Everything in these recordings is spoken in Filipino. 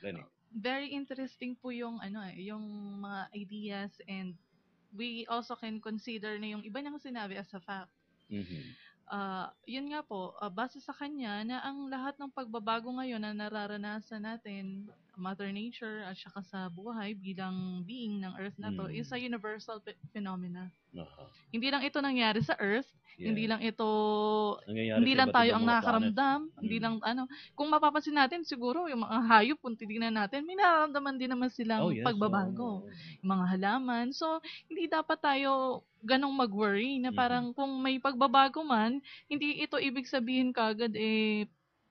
Lenny. Very interesting po yung yung mga ideas, and we also can consider na yung iba niyang sinabi as a fact. Yun nga po, base sa kanya na ang lahat ng pagbabago ngayon na nararanasan natin, Mother Nature at saka sa buhay bilang being ng Earth na to, is a universal phenomena. Hindi lang ito nangyari sa Earth, hindi lang ito, hindi lang tayo ang nakakaramdam, hindi lang kung mapapansin natin siguro yung mga hayop, kung titignan natin, may nararamdaman din naman silang pagbabago. Yung mga halaman. So, hindi dapat tayo ganong mag-worry na parang kung may pagbabago man, hindi ito ibig sabihin kagad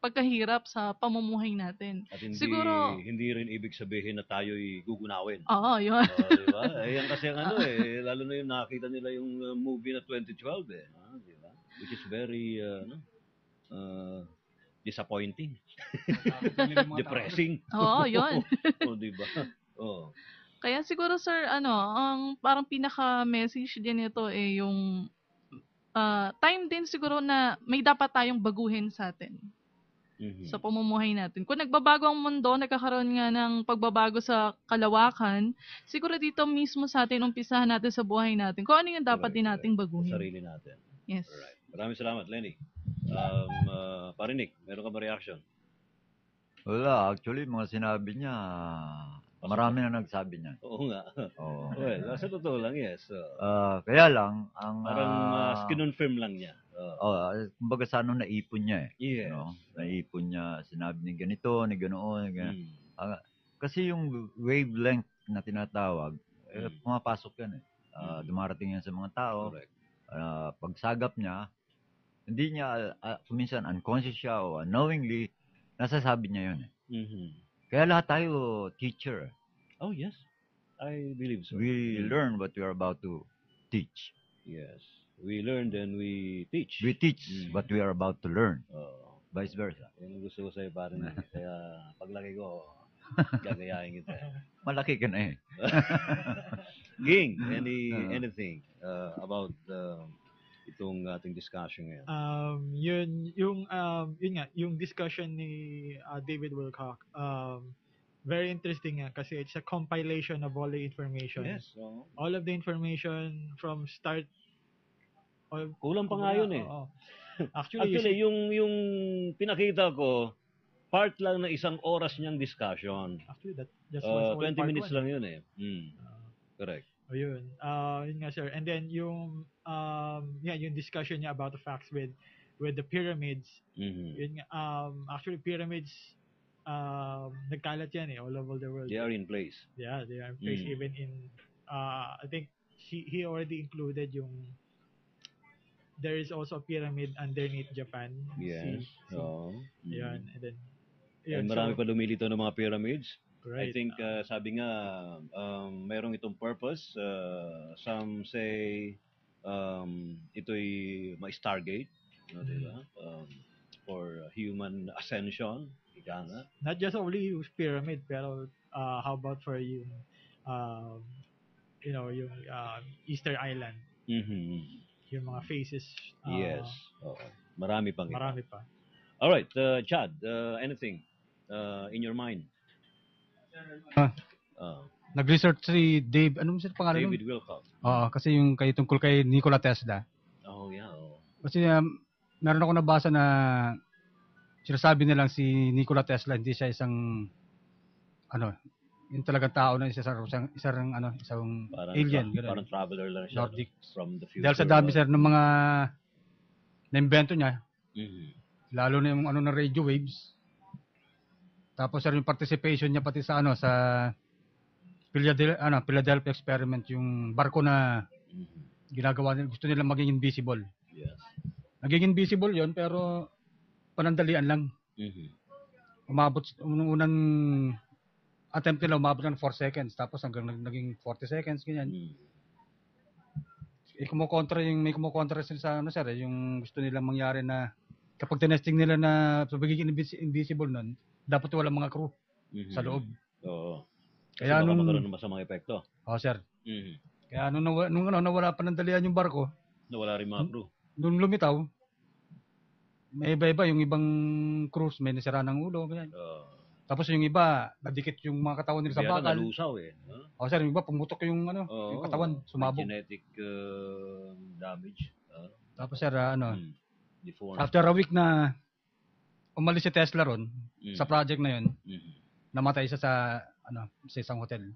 pagkahirap sa pamumuhay natin. At Siguro, hindi rin ibig sabihin na tayo'y gugunawin. Oo, yun. Diba? Yan kasi ang lalo na yung nakita nila yung movie na 2012 diba? Which is very disappointing. Depressing. Oo, yun. Diba? Kaya siguro sir, ang parang pinaka-message din nito yung time din siguro na may dapat tayong baguhin sa atin. Sa pamumuhay natin. Kung nagbabago ang mundo, nagkakaroon nga ng pagbabago sa kalawakan, siguro dito mismo sa atin, umpisahan natin sa buhay natin. Kung ano yung dapat din nating baguhin. Sa sarili natin. Yes. Alright. Maraming salamat, Lenny. Parinik, meron ka ba reaction? Wala. Actually, mga sinabi niya, marami na nagsabi niya. Oo nga. Well, sa totoo lang, yes. Kaya lang, parang kinonfirm lang niya. Kumbaga sa naipon niya Yes. Naipon niya, sinabi ni ganito, ni ganoon, kasi yung wavelength na tinatawag, pumapasok yan dumarating yan sa mga tao. Pagsagap niya, hindi niya, minsan unconscious siya o unknowingly, nasasabi niya yun Kaya lahat tayo teacher. Oh, yes. I believe so. We learn what we are about to teach. Yes. We learn and we teach. We teach what we are about to learn. Vice versa. Yan ang gusto ko sa'yo, parang kaya paglaki ko, gagayahin kita. Malaki ka na Ging, anything about itong ating discussion ngayon? Yun nga, yung discussion ni David Wilcock, very interesting nga kasi it's a compilation of all the information. Yes. All of the information from start. Kulang pa nga yun Actually, yung pinakita ko, part lang ng isang oras niyang discussion. Actually, that's 20 minutes lang yun Correct. Yun nga sir. And then yung discussion niya about the facts with the pyramids. Yun nga, actually pyramids nagkalat yan all over the world. They are in place. Yeah, they are in place even in I think he already included yung there is also a pyramid underneath Japan. Yes. Yan, and then marami pa lumilito ng mga pyramids. Right. I think sabi nga mayroong itong purpose. Some say ito'y may Stargate, diba? For human ascension. Ika nga. Not just only yung pyramid, pero how about for yung yung Easter Island. Yung mga faces. Yes. Marami pang marami pa. All right, Chad, anything in your mind? Nag-research si Dave, anong pangalan David Wilcock. Kasi yung tungkol kay Nikola Tesla. Oh, yeah. Kasi meron ako nabasa na sinasabi nilang si Nikola Tesla hindi siya isang yung talagang tao na isang alien. Parang traveler lang siya. Nordic. From the future. Dahil sa dami sir ng mga na-invento niya, lalo na yung na radio waves. Tapos sir yung participation niya pati sa sa Philadelphia experiment, yung barko na ginagawa nila, gusto nila maging invisible. Yes. Naging invisible yon pero panandalian lang. Umabot nung unang attempt nila, umabot ng 4 seconds, tapos hanggang naging 40 seconds ganyan. May kumukontra sa sir, yung gusto nilang mangyari na kapag tinesting nila na sa pagiging invisible nun, dapat walang mga crew sa loob. Oo. Kaya baka magkaroon ng masamang epekto. Sir. Kaya nung nawala panandalian yung barko, nawala rin mga crew. Nung lumitaw, may iba-iba yung ibang crews, may nasira ng ulo, ganyan. Tapos yung iba, nadikit yung mga katawan nila sa bakal. Nalusaw eh. O sir, yung iba, pumutok yung yung katawan, sumabog. Genetic damage. Tapos sir, after a week na umalis si Tesla ron, sa project na yun, namatay siya sa isang hotel.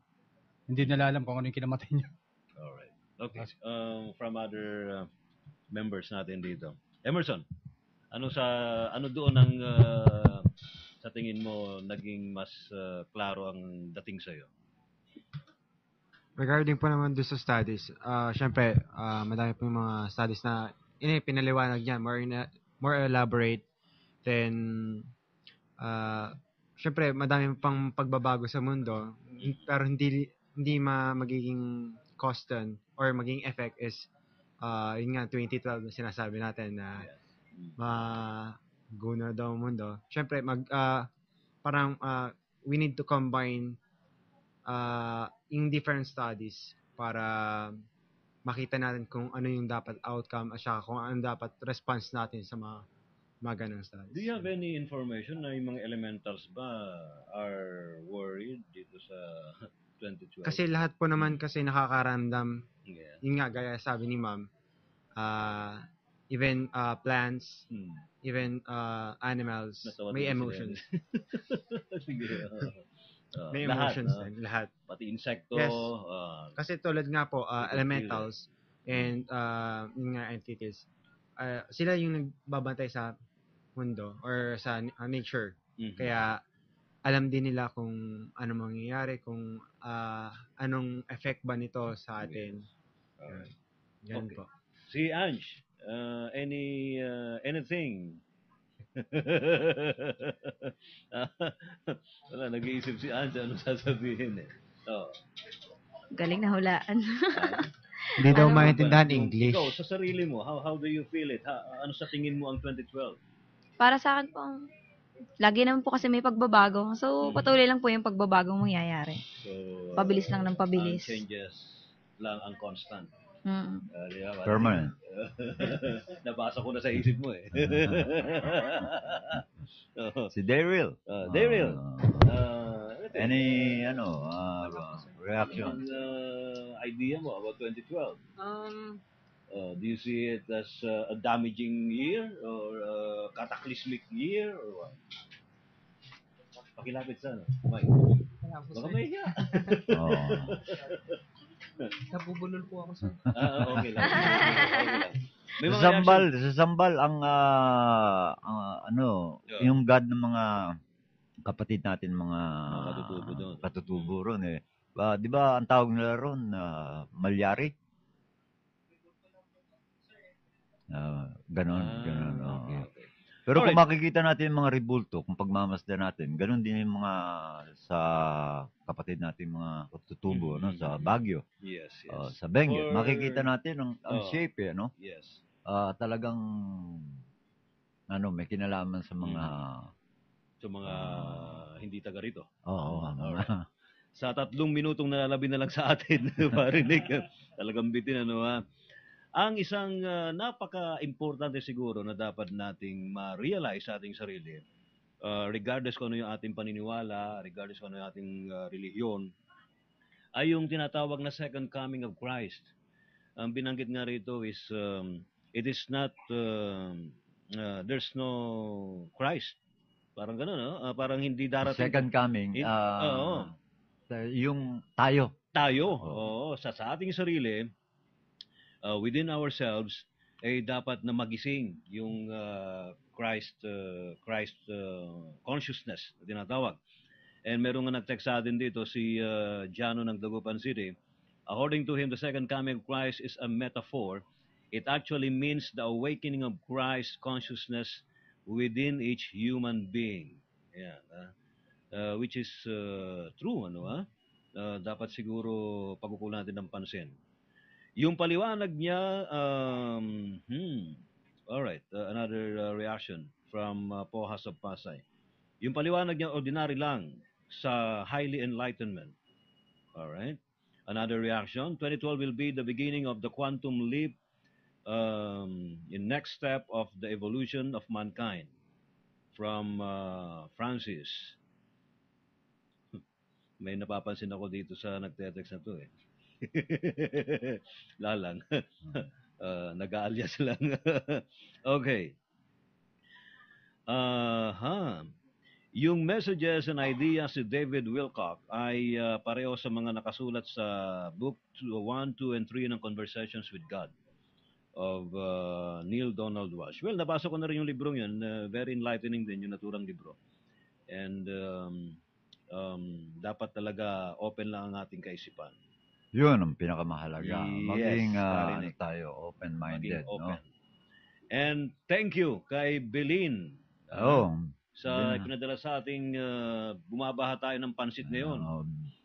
Hindi nila alam kung ano yung kinamatay niya. Alright. Okay. From other members natin dito. Emerson, ano doon ang sa tingin mo naging mas klaro ang dating sa'yo? Regarding po naman doon sa studies, syempre, madami po yung mga studies na pinaliwanag niya, more elaborate. Then, syempre, madami pang pagbabago sa mundo, pero hindi magiging constant or magiging effect is, yun nga, 2012 na sinasabi natin na guna daw ang mundo. Syempre, parang we need to combine in different studies para makita natin kung ano yung dapat outcome at saka kung ano dapat response natin sa mga ganang studies. Do you have any information na yung mga elementals ba are worried dito sa 2012? Kasi lahat po naman kasi nakakaramdam. Yun nga, gaya sabi ni ma'am, even plants, even animals, may emotions. May emotions din, lahat. Pati insekto. Yes. Kasi tulad nga po, elementals and yung nga entities, sila yung nagbabantay sa mundo or sa nature. Kaya alam din nila kung ano mangyayari, kung anong effect ba nito sa atin. Ganun po. Si Ange, anything? Wala, nag-iisip si Ange, ano sasabihin eh. Galing na hulaan. Hindi daw maintindihan English. Ikaw, sa sarili mo, how do you feel it? Ano sa tingin mo ang 2012? Para sa akin po, lagi naman po kasi may pagbabago. So, patuloy lang po yung pagbabagong mangyayari. So, pabilis lang ng pabilis. Ang changes lang ang constant. Permanent. Nabasa ko na sa isip mo eh. Si Daryl. Daryl. Any reaction? Idea mo about 2012? Do you see it as a damaging year or a cataclysmic year or what? Pakilapit sa Mike. Baka may hiya. Nabubulol po ako sa. Okay lang. May mga sa Sambal ang yung God ng mga kapatid natin, mga katutubo ron eh. Di ba ang tawag nila ron Malyari? Ganon. Okay. Pero kung makikita natin yung mga rebulto, kung pagmamasdan natin, ganon din yung mga sa kapatid natin mga katutubo sa Baguio. Yes. Sa Benguet, makikita natin ang shape no? Yes. Talagang may kinalaman sa mga hindi taga rito. Alright. Sa 3 minutong nalalabi na lang sa atin, parinig, talagang bitin ang isang napaka-importante siguro na dapat nating ma-realize sa ating sarili, regardless kung ano yung ating paniniwala, regardless kung ano yung ating relihiyon, ay yung tinatawag na second coming of Christ. Ang binanggit nga rito is, it is not, there's no Christ. Parang gano'n, no? Parang hindi darating. Second coming, yung tayo. Oo. Sa ating sarili, within ourselves, dapat na magising yung Christ consciousness na tinatawag. And meron nga nag-text sa atin dito, si Jano ng Dagupan City. According to him, the second coming of Christ is a metaphor. It actually means the awakening of Christ consciousness within each human being. Which is true, dapat siguro pagkukulan natin ng pansin. Yung paliwanag niya, alright, another reaction from Pohas of Pasay. Yung paliwanag niya, ordinary lang sa highly enlightenment. Alright, another reaction, 2012 will be the beginning of the quantum leap in next step of the evolution of mankind. From Francis. May napapansin ako dito sa nagte-text na to eh. Lalang. Nag-aalias lang. Okay. Yung messages and ideas si David Wilcock ay pareho sa mga nakasulat sa book 1, 2, and 3 ng Conversations with God of Neil Donald Walsh. Well, nabasa ko na rin yung librong yun. Very enlightening din yung naturang libro. And dapat talaga open lang ang ating kaisipan. Yun ang pinakamahalaga. Yes, Maging tayo, open-minded. Maging open. No? And thank you kay Belin. Sa pinadala sa ating bumabaha tayo ng pansit ngayon.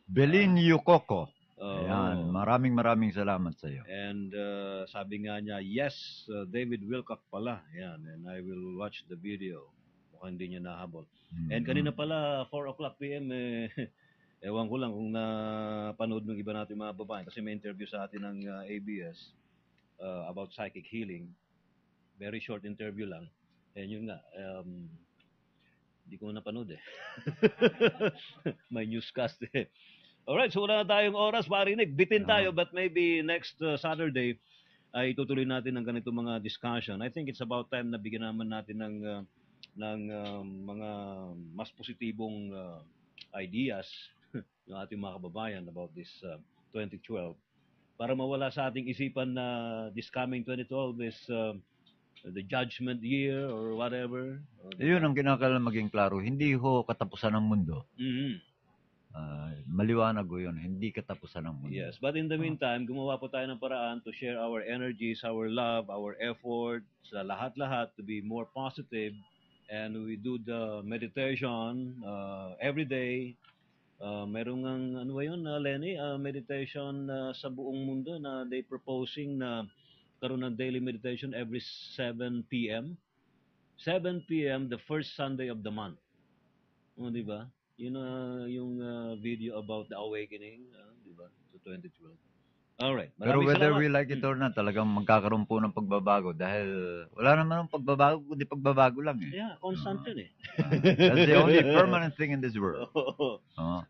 Belin Yukoko. Ayan, maraming salamat sa iyo. And sabi nga niya, yes, David Wilcock pala. Ayan, and I will watch the video. Mukhang hindi niya nahabol. And kanina pala, 4 o'clock p.m., ewan ko lang kung napanood ng iba natin mga babae. Kasi may interview sa atin ng ABS about psychic healing. Very short interview lang. And yun nga, hindi ko napanood eh. May newscast eh. Alright, so wala na tayong oras, parinig. Bitin tayo, but maybe next Saturday ay tutuloy natin ng ganito mga discussion. I think it's about time na bigyan naman natin ng mga mas positibong ideas ng ating mga kababayan about this 2012 para mawala sa ating isipan na this coming 2012 is the judgment year or whatever. Yun ang kinakailangan maging klaro. Hindi ho katapusan ng mundo. Maliwanag ho yun. Hindi katapusan ng mundo. Yes, but in the meantime, gumawa po tayo ng paraan to share our energies, our love, our effort, sa lahat-lahat to be more positive. And we do the meditation every day. Merong ano ba yun, Lenny? Meditation sa buong mundo na they proposing na karoon ng daily meditation every 7 p.m. 7 p.m. the first Sunday of the month. Di ba? Yun yung video about the awakening, di ba? To 2012. Alright. Pero whether we like it or not, talagang magkakaroon po ng pagbabago dahil wala naman ng pagbabago, kundi pagbabago lang eh. Yeah, constant yun eh. That's the only permanent thing in this world.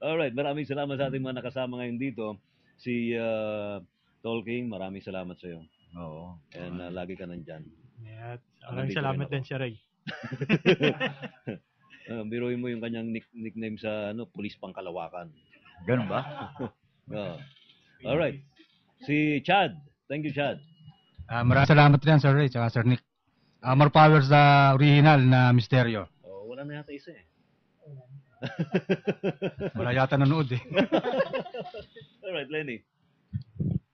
Alright, maraming salamat sa ating mga nakasama ngayon dito. Si Tolkien, maraming salamat sa iyo. Oo. And lagi ka nandyan. Yeah, maraming salamat din si Ray. Biruin mo yung kanyang nickname sa Pulis Pangkalawakan. Ganun ba? Alright. Si Chad. Thank you, Chad. Maraming salamat rin, Sir Ray, tsaka Sir Nick. More power sa original na misteryo. Wala na yata isa eh. Wala yata nanood eh. Alright, Lenny.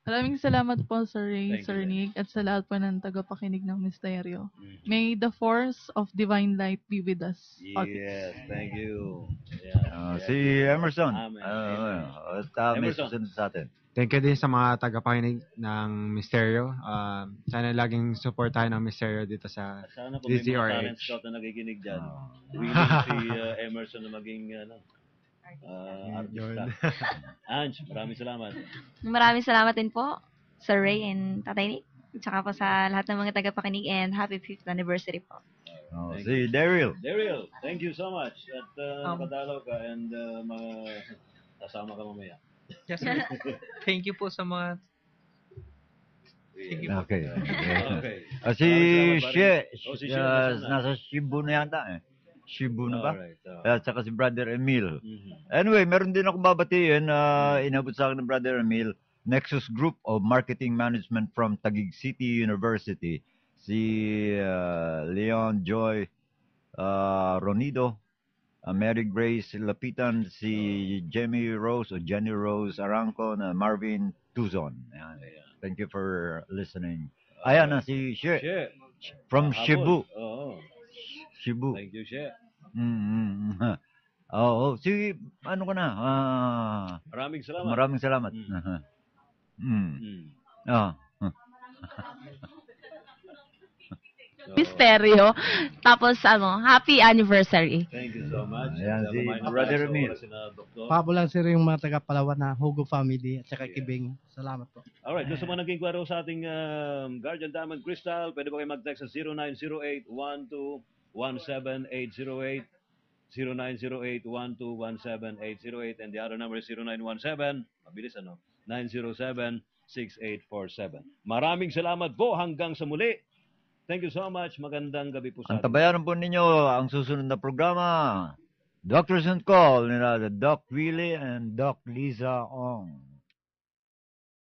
Maraming salamat po, Sir Ray, Sir Nick, at sa lahat po ng tagapakinig ng misteryo. May the force of divine light be with us. Yes, thank you. Si Emerson. Emerson. Susunod sa atin. Thank you din sa mga tagapakinig ng Misteryo. Sana laging support tayo ng Misteryo dito sa DZRH. Sana kung may mga talent scout na nakikinig dyan, willing si Emerson na maging artista. Ange, maraming salamat. Maraming salamat din po, Sir Ray and Tatay Nick. At saka po sa lahat ng mga tagapakinig and happy 5th anniversary po. Si Daryl. Daryl, thank you so much. At nakadalaw ka and kasama ka mamaya. Yes, sir. Thank you po sa mga... Thank you. Okay. Si She, nasa Cebu na yata eh. Cebu na ba? At saka si Brother Emil. Anyway, meron din ako babatiin. Inabot sa akin ng Brother Emil. Nexus Group of Marketing Management from Taguig City University. Si Leon Joy Ronido. Mary Grace Lapitan, si Jenny Rose Aranco, na Marvin Tuzon. Thank you for listening. Ayan na si She. From Cebu. Cebu. Thank you, She. Si ano ka na? Maraming salamat. Misteryo. Tapos happy anniversary. Thank you so much. Ayan, si Brother Emil. Pabulan sir yung mga taga-Palawan na Hugo family at saka Kibing. Salamat po. Alright, gusto mo naging kwaro sa ating Guardian Diamond Crystal, pwede ba kayo mag-text sa 0908-12-17808. 0908-1217-808 and the other number is 0917, mabilis 907-6847. Maraming salamat po hanggang sa muli. Thank you so much. Magandang gabi po sa atin. Antabayaran po ninyo ang susunod na programa. Doctors on Call nila Doc Willie and Doc Liza Ong.